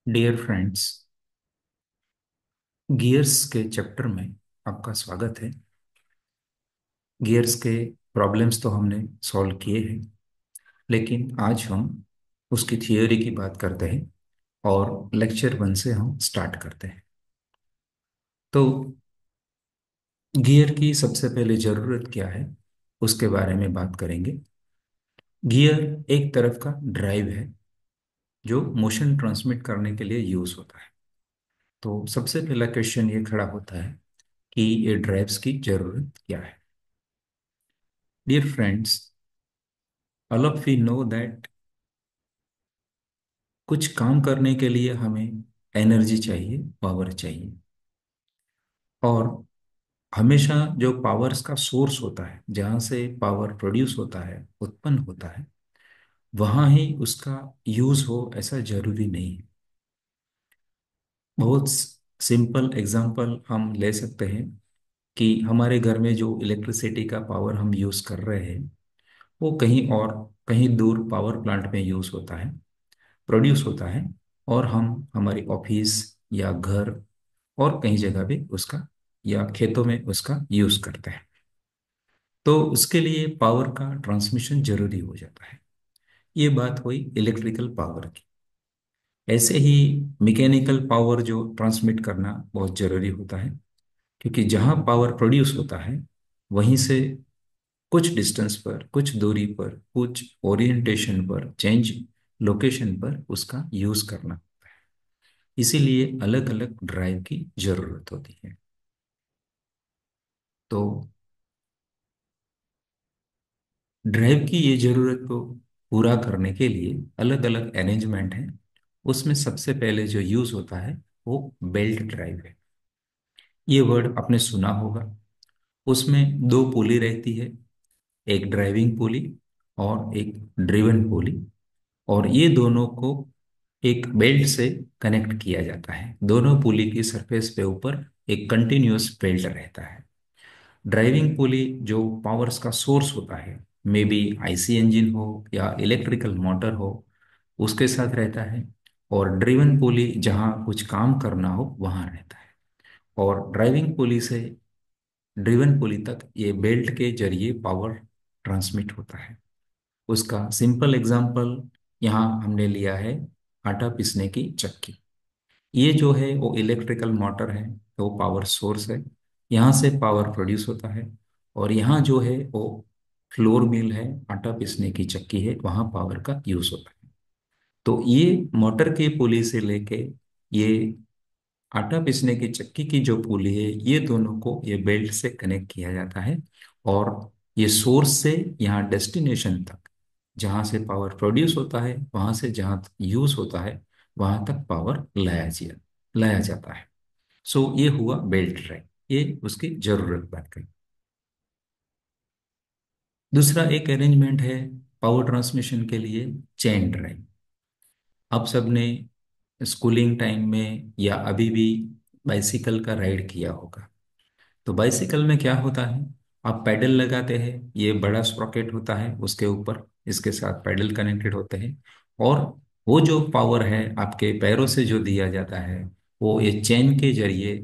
Dear friends, gears के chapter में आपका स्वागत है। गियर्स के प्रॉब्लम्स तो हमने सॉल्व किए हैं, लेकिन आज हम उसकी थियोरी की बात करते हैं और लेक्चर 1 से हम स्टार्ट करते हैं। तो गियर की सबसे पहले ज़रूरत क्या है, उसके बारे में बात करेंगे। गियर एक तरफ का ड्राइव है जो मोशन ट्रांसमिट करने के लिए यूज़ होता है। तो सबसे पहला क्वेश्चन ये खड़ा होता है कि ये ड्राइव्स की ज़रूरत क्या है। Dear friends, all of we know that कुछ काम करने के लिए हमें एनर्जी चाहिए, पावर चाहिए। और हमेशा जो पावर्स का सोर्स होता है, जहाँ से पावर प्रोड्यूस होता है, उत्पन्न होता है, वहाँ ही उसका यूज हो ऐसा जरूरी नहीं है। बहुत सिंपल एग्जांपल हम ले सकते हैं कि हमारे घर में जो इलेक्ट्रिसिटी का पावर हम यूज कर रहे हैं, वो कहीं और कहीं दूर पावर प्लांट में यूज होता है, प्रोड्यूस होता है, और हम हमारी ऑफिस या घर और कहीं जगह भी उसका या खेतों में उसका यूज करते हैं। तो उसके लिए पावर का ट्रांसमिशन जरूरी हो जाता है। ये बात हुई इलेक्ट्रिकल पावर की। ऐसे ही मैकेनिकल पावर जो ट्रांसमिट करना बहुत जरूरी होता है, क्योंकि जहाँ पावर प्रोड्यूस होता है वहीं से कुछ डिस्टेंस पर, कुछ दूरी पर, कुछ ओरिएंटेशन पर, चेंज लोकेशन पर उसका यूज करना, इसीलिए अलग अलग ड्राइव की जरूरत होती है। तो ड्राइव की ये जरूरत को पूरा करने के लिए अलग अलग अरेंजमेंट है। उसमें सबसे पहले जो यूज होता है वो बेल्ट ड्राइव है। ये वर्ड आपने सुना होगा। उसमें दो पुली रहती है, एक ड्राइविंग पुली और एक ड्रिवन पुली। और ये दोनों को एक बेल्ट से कनेक्ट किया जाता है। दोनों पुली की सरफेस पे ऊपर एक कंटिन्यूअस बेल्ट रहता है। ड्राइविंग पुली जो पावर्स का सोर्स होता है, मे बी आईसी इंजन हो या इलेक्ट्रिकल मोटर हो, उसके साथ रहता है। और ड्रिवन पुली जहाँ कुछ काम करना हो वहाँ रहता है। और ड्राइविंग पुली से ड्रिवन पुली तक ये बेल्ट के जरिए पावर ट्रांसमिट होता है। उसका सिंपल एग्जांपल यहाँ हमने लिया है, आटा पीसने की चक्की। ये जो है वो इलेक्ट्रिकल मोटर है, तो पावर सोर्स है। यहाँ से पावर प्रोड्यूस होता है। और यहाँ जो है वो फ्लोर मिल है, आटा पीसने की चक्की है, वहाँ पावर का यूज होता है। तो ये मोटर की पुली से लेके ये आटा पीसने की चक्की की जो पुली है, ये दोनों को ये बेल्ट से कनेक्ट किया जाता है। और ये सोर्स से यहाँ डेस्टिनेशन तक, जहाँ से पावर प्रोड्यूस होता है, वहाँ से जहाँ यूज होता है, वहाँ तक पावर लाया जाता है। सो ये हुआ बेल्ट ड्राइव, ये उसकी जरूरत बन गई। दूसरा एक अरेंजमेंट है पावर ट्रांसमिशन के लिए, चेन ड्राइव। आप सबने स्कूलिंग टाइम में या अभी भी बाइसिकल का राइड किया होगा। तो बाइसिकल में क्या होता है, आप पैडल लगाते हैं, ये बड़ा स्प्रॉकेट होता है उसके ऊपर, इसके साथ पैडल कनेक्टेड होते हैं। और वो जो पावर है आपके पैरों से जो दिया जाता है, वो ये चेन के जरिए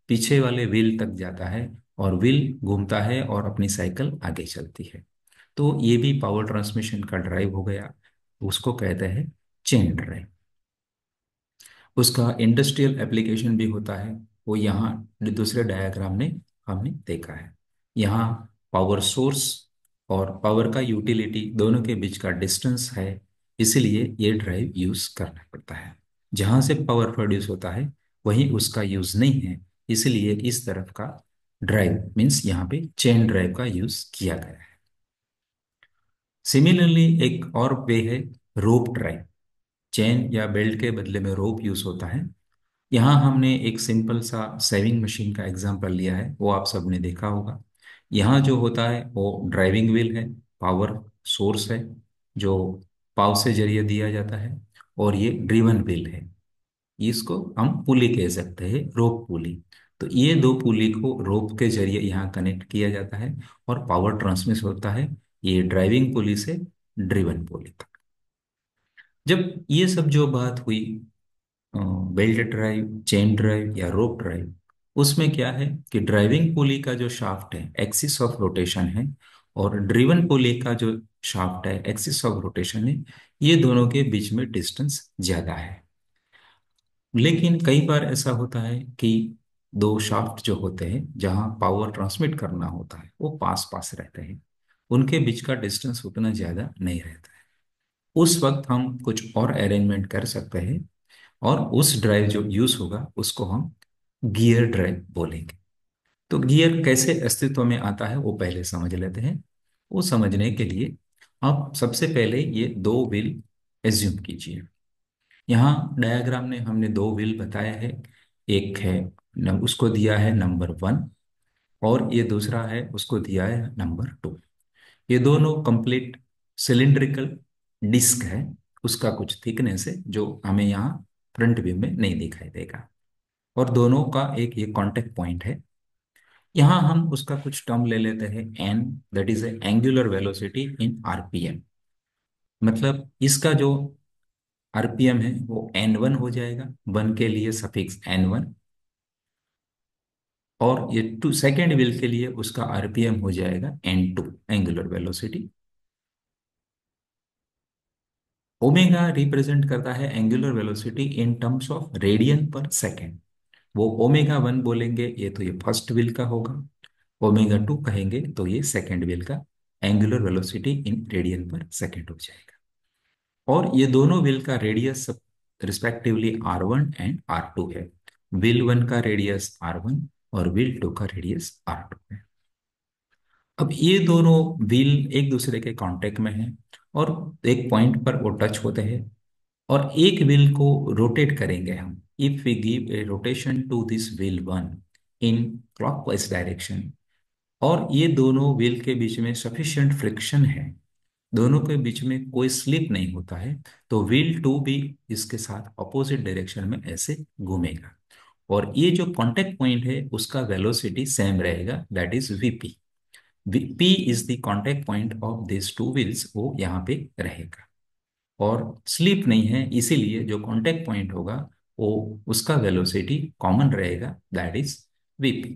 पीछे वाले व्हील तक जाता है, और व्हील घूमता है और अपनी साइकिल आगे चलती है। तो ये भी पावर ट्रांसमिशन का ड्राइव हो गया, उसको कहते हैं चेन ड्राइव। उसका इंडस्ट्रियल एप्लीकेशन भी होता है, वो यहाँ दूसरे डायग्राम में हमने देखा है। यहाँ पावर सोर्स और पावर का यूटिलिटी दोनों के बीच का डिस्टेंस है, इसलिए ये ड्राइव यूज करना पड़ता है। जहाँ से पावर प्रोड्यूस होता है वहीं उसका यूज नहीं है, इसलिए इस तरफ का ड्राइव मीन्स यहाँ पे चेन ड्राइव का यूज किया गया है। सिमिलरली एक और वे है रोप ड्राइव। चेन या बेल्ट के बदले में रोप यूज होता है। यहाँ हमने एक सिंपल सा सेविंग मशीन का एग्जांपल लिया है, वो आप सबने देखा होगा। यहाँ जो होता है वो ड्राइविंग व्हील है, पावर सोर्स है जो पाव से जरिए दिया जाता है। और ये ड्रिवन व्हील है, इसको हम पुली कह सकते हैं, रोप पुली। तो ये दो पुली को रोप के जरिए यहाँ कनेक्ट किया जाता है और पावर ट्रांसमिट होता है, ये ड्राइविंग पुली से ड्रिवन पुली तक। जब ये सब जो बात हुई, बेल्ट ड्राइव, चेन ड्राइव या रोप ड्राइव, उसमें क्या है कि ड्राइविंग पुली का जो शाफ्ट है एक्सिस ऑफ रोटेशन है, और ड्रिवन पुली का जो शाफ्ट है एक्सिस ऑफ रोटेशन है, ये दोनों के बीच में डिस्टेंस ज्यादा है। लेकिन कई बार ऐसा होता है कि दो शाफ्ट जो होते हैं जहां पावर ट्रांसमिट करना होता है वो पास पास रहते हैं, उनके बीच का डिस्टेंस उतना ज्यादा नहीं रहता है। उस वक्त हम कुछ और अरेंजमेंट कर सकते हैं, और उस ड्राइव जो यूज होगा उसको हम गियर ड्राइव बोलेंगे। तो गियर कैसे अस्तित्व में आता है वो पहले समझ लेते हैं। वो समझने के लिए आप सबसे पहले ये दो व्हील एज्यूम कीजिए। यहाँ डायग्राम में हमने दो व्हील बताया है। एक है उसको दिया है नंबर 1, और ये दूसरा है उसको दिया है नंबर 2। ये दोनों कंप्लीट सिलिंड्रिकल डिस्क है, उसका कुछ थिकनेस है जो हमें यहाँ फ्रंट व्यू में नहीं दिखाई देगा, और दोनों का एक ये कांटेक्ट पॉइंट है। यहाँ हम उसका कुछ टर्म ले लेते हैं N, that is angular velocity in RPM. मतलब इसका जो आरपीएम है वो N1 हो जाएगा, वन के लिए सफिक्स N1, और ये टू सेकेंड व्हील के लिए उसका आरपीएम हो जाएगा N2, angular velocity. Omega represent करता है angular velocity in terms of radian पर सेकेंड। वो ओमेगा 1 बोलेंगे ये तो ये फर्स्ट व्हील का होगा, ओमेगा 2 कहेंगे तो ये सेकेंड व्हील का एंगुलर वेलोसिटी इन रेडियन पर सेकेंड हो जाएगा। और ये दोनों व्हील का radius respectively R1 and R2 है। व्हील 1 का रेडियस R1 और व्हील 2 का रेडियस R2 है। अब ये दोनों व्हील एक दूसरे के कांटेक्ट में हैं, और एक पॉइंट पर वो टच होते हैं, और एक व्हील को रोटेट करेंगे हम। If we give a rotation to this wheel 1 in clockwise direction, और ये दोनों व्हील के बीच में सफिशिएंट फ्रिक्शन है, दोनों के बीच में कोई स्लिप नहीं होता है, तो व्हील 2 भी इसके साथ अपोजिट डायरेक्शन में ऐसे घूमेगा, और ये जो कांटेक्ट पॉइंट है उसका वेलोसिटी सेम रहेगा, that is VP. P is the contact point of this two wheels, वो यहाँ पे रहेगा, और स्लिप नहीं है इसीलिए जो कांटेक्ट पॉइंट होगा वो उसका वेलोसिटी कॉमन रहेगा, दैट इज वीपी।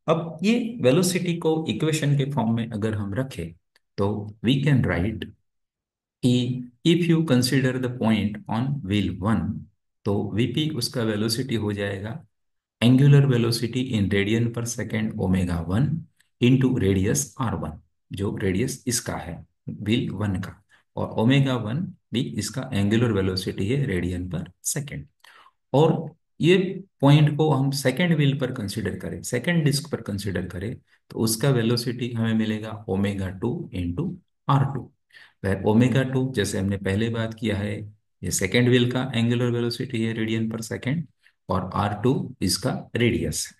अब ये वेलोसिटी को इक्वेशन के फॉर्म में अगर हम रखें तो वी कैन राइट कि if you consider the point on wheel 1, तो वीपी उसका वेलोसिटी हो जाएगा एंगुलर वेलोसिटी इन रेडियन पर second omega 1 into radius R1, जो रेडियस इसका है व्हील 1 का, और ओमेगा 1 भी इसका एंगुलर वेलोसिटी है रेडियन पर सेकेंड। और ये पॉइंट को हम सेकेंड व्हील पर कंसिडर करें, सेकेंड डिस्क पर कंसिडर करें, तो उसका वेलोसिटी हमें मिलेगा ओमेगा 2 इंटू R2। वह ओमेगा 2 जैसे हमने पहले बात किया है, ये सेकेंड व्हील का एंगुलर वेलोसिटी है रेडियन पर सेकेंड, और R2 इसका रेडियस है।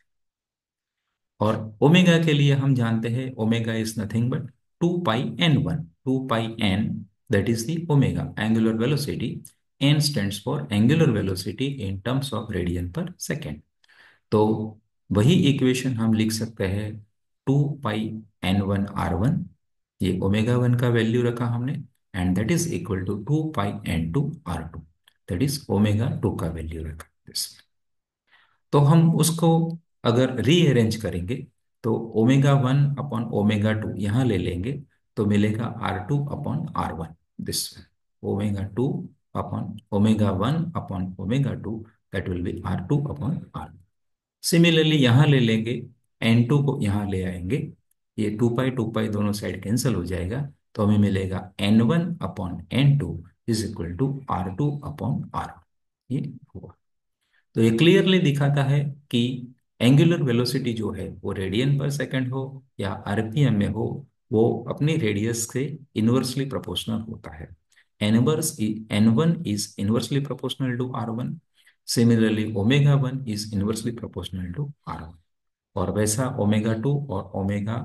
और ओमेगा के लिए हम जानते हैं omega is nothing but 2 pi n1, 2 pi n, that is the omega angular velocity. n stands for angular velocity in terms of radian पर सेकेंड। तो वही इक्वेशन हम लिख सकते हैं 2 पाई n1 R1, ये ओमेगा 1 का वैल्यू रखा हमने, and that is equal to 2 pi n2 R2, that is omega 2 का वैल्यू रखा this। तो हम उसको अगर रीअरेंज करेंगे तो ओमेगा 1 अपॉन ओमेगा 2 यहाँ ले लेंगे, तो मिलेगा R2 upon R1, this omega 2 upon omega 1 upon omega 2, that will be R2 upon R। Similarly यहाँ ले लेंगे, N2 को यहाँ ले आएंगे, ये 2 पाई दोनों साइड कैंसिल हो जाएगा, तो हमें मिलेगा N1 upon N2 is equal to R2 upon R। ये हुआ। तो ये क्लियरली दिखाता है कि एंगुलर वेलोसिटी जो है वो रेडियन पर सेकंड हो या आरपीएम में हो, वो अपनी रेडियस से इनवर्सली प्रोपोर्शनल होता है। N1 is inversely proportional to R1, similarly omega 1 is inversely proportional to R1, और वैसा ओमेगा 2 और ओमेगा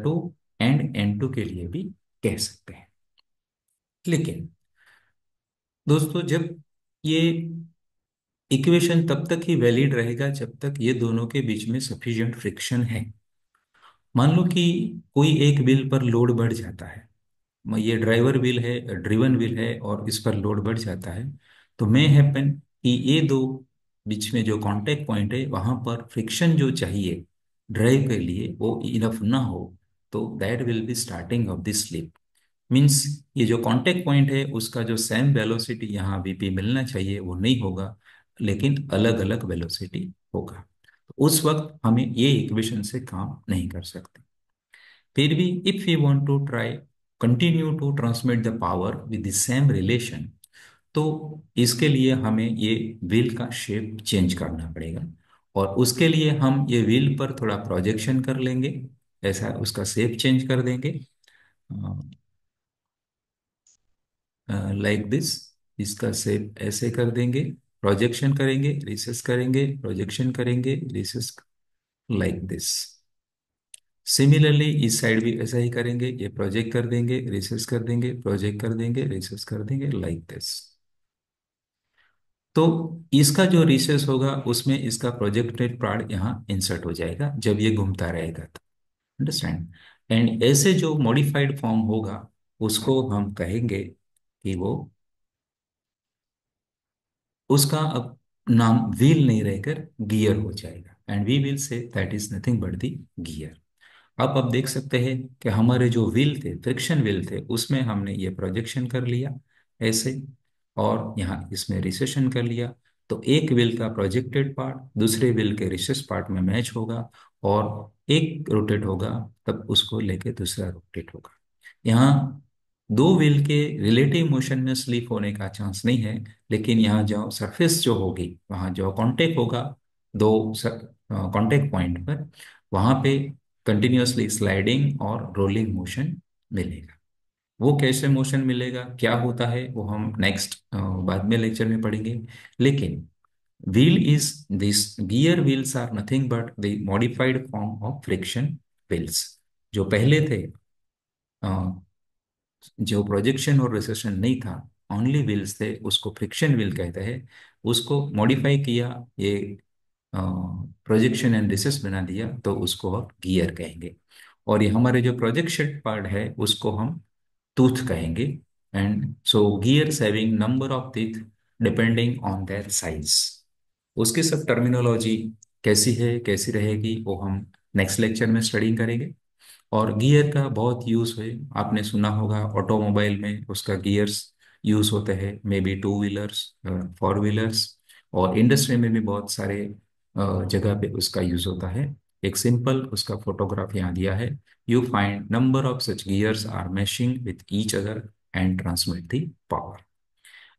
2 एंड N2 के लिए भी कह सकते हैं। लेकिन दोस्तों, जब ये इक्वेशन तब तक ही वैलिड रहेगा जब तक ये दोनों के बीच में सफिशिएंट फ्रिक्शन है। मान लो कि कोई एक व्हील पर लोड बढ़ जाता है, ये ड्राइवर व्हील है, ड्रिवन व्हील है, और इस पर लोड बढ़ जाता है, तो मे हैपन कि ये दो बीच में जो कांटेक्ट पॉइंट है वहां पर फ्रिक्शन जो चाहिए ड्राइव के लिए वो इनफ ना हो, तो that will be starting of this slip. Means ये जो कांटेक्ट पॉइंट है उसका जो सेम वेलोसिटी यहाँ वीपी मिलना चाहिए वो नहीं होगा, लेकिन अलग अलग वेलोसिटी होगा। तो उस वक्त हमें ये इक्वेशन से काम नहीं कर सकते। फिर भी if you want to try continue to transmit the power with the same relation, तो इसके लिए हमें ये व्हील का शेप चेंज करना पड़ेगा। और उसके लिए हम ये व्हील पर थोड़ा प्रोजेक्शन कर लेंगे, ऐसा उसका शेप चेंज कर देंगे लाइक दिस। इसका शेप ऐसे कर देंगे, प्रोजेक्शन करेंगे, रिसेस करेंगे, प्रोजेक्शन करेंगे, रिसेस, लाइक दिस। सिमिलरली इस साइड भी ऐसा ही करेंगे, ये प्रोजेक्ट कर देंगे, रिसेस कर देंगे, प्रोजेक्ट कर देंगे, रिसेस कर देंगे, लाइक दिस। तो इसका जो रिसेस होगा उसमें इसका प्रोजेक्टेड पार्ट यहाँ इंसर्ट हो जाएगा जब ये घूमता रहेगा तो। अंडरस्टैंड? एंड ऐसे जो मॉडिफाइड फॉर्म होगा उसको हम कहेंगे कि वो, उसका अब नाम व्हील नहीं रहकर गियर हो जाएगा, and we will say that is nothing but the gear. अब देख सकते हैं कि हमारे जो व्हील थे, फ्रिक्शन व्हील थे, उसमें हमने ये प्रोजेक्शन कर लिया ऐसे, और यहाँ इसमें रिसेशन कर लिया। तो एक व्हील का प्रोजेक्टेड पार्ट दूसरे व्हील के रिसेस पार्ट में मैच होगा, और एक रोटेट होगा तब उसको लेके दूसरा रोटेट होगा। यहाँ दो व्हील के रिलेटिव मोशन में स्लिप होने का चांस नहीं है, लेकिन यहाँ जो सरफेस जो होगी वहाँ जो कांटेक्ट होगा दो कांटेक्ट पॉइंट पर, वहाँ पे कंटिन्यूअसली स्लाइडिंग और रोलिंग मोशन मिलेगा। वो कैसे मोशन मिलेगा, क्या होता है, वो हम नेक्स्ट बाद में लेक्चर में पढ़ेंगे। लेकिन wheel is this, gear wheels are nothing but the modified form of friction wheels. जो पहले थे, जो प्रोजेक्शन और रिसेशन नहीं था, ओनली व्हील्स थे, उसको फ्रिक्शन व्हील कहते हैं। उसको मॉडिफाई किया, ये प्रोजेक्शन एंड रिसेस बना दिया, तो उसको अब गियर कहेंगे। और ये हमारे जो प्रोजेक्शन पार्ट है उसको हम टूथ कहेंगे। And so gears having number of teeth depending on their size. उसकी सब टर्मिनोलॉजी कैसी है, कैसी रहेगी, वो हम नेक्स्ट लेक्चर में स्टडी करेंगे। और गियर का बहुत यूज है, आपने सुना होगा ऑटोमोबाइल में उसका गियर्स यूज होते हैं, may be two wheelers, four wheelers, और इंडस्ट्री में भी बहुत सारे जगह पे उसका यूज होता है। एक सिंपल उसका फोटोग्राफ यहाँ दिया है। You find number of such gears are meshing with each other and transmit the power.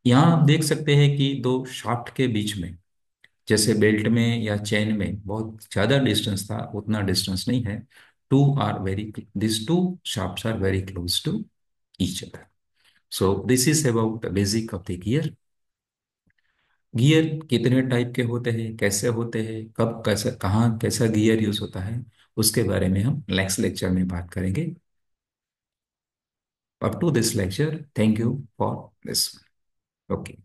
यहाँ आप देख सकते हैं कि दो शाफ्ट के बीच में, जैसे बेल्ट में या चेन में बहुत ज्यादा डिस्टेंस था, उतना डिस्टेंस नहीं है। Two are very, this two shafts are very close to each other. So this is about the basic of the gear. Gear कितने टाइप के होते हैं, कैसे होते हैं, कब कैसा, कहाँ कैसा गियर यूज होता है, उसके बारे में हम नेक्स्ट लेक्चर में बात करेंगे। Up to this lecture, thank you for this. Okay.